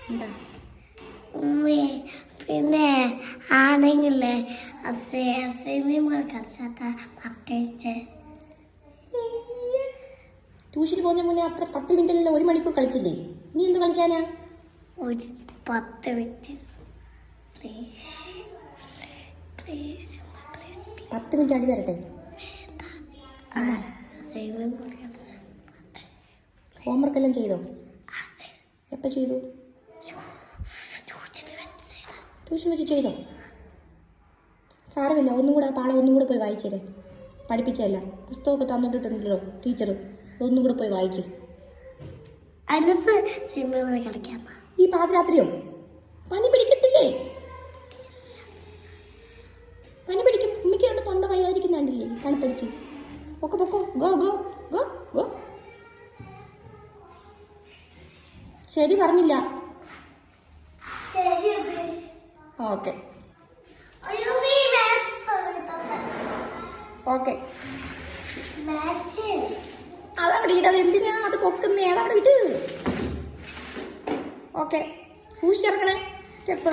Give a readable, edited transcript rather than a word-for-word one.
എന്താ പിന്നെ ആണെങ്കിലേ സ്വിമ്മിങ് കളിച്ചാത്ത പ്രത്യേകിച്ച് ട്യൂഷന് പോകുന്ന മുന്നേ അത്ര 10 മിനിറ്റല്ല 1 മണിക്കൂർ കളിച്ചില്ലേ? നീ എന്ത് കളിക്കാനാ? ഒരു 10 മിനിറ്റ് പ്ലീസ് 10 മിനിറ്റ് അടി തരട്ടെ? ഹോംവർക്ക് എല്ലാം ചെയ്തോ? എപ്പോൾ ചെയ്തു? ട്യൂഷൻ വെച്ച് ചെയ്തോ? സാരമില്ല, ഒന്നും കൂടെ ആ പാഠം ഒന്നും കൂടെ പോയി വായിച്ചേരെ. പഠിപ്പിച്ചല്ല, പുസ്തകമൊക്കെ തന്നിട്ടുണ്ടല്ലോ ടീച്ചർ, ഒന്നും കൂടെ പോയി വായിക്കും. ഈ പാതിരാത്രിയോ? പനി പിടിക്കത്തില്ലേ? പനി പിടിക്കും. ഉമ്മിക്കാണ്ട് തൊണ്ട വയ്യാതിരിക്കുന്നുണ്ടല്ലേ? തണുപ്പടിച്ച് പൊക്കോ പൊക്കോ. Go go go go. ശരി പറഞ്ഞില്ല. Okay okay. അതവിടെ ഇടത് എന്തിനാ അത് പൊക്കുന്നേ? അതവിടെ ഇട്. Okay, സൂക്ഷിച്ചിറങ്ങണേ step.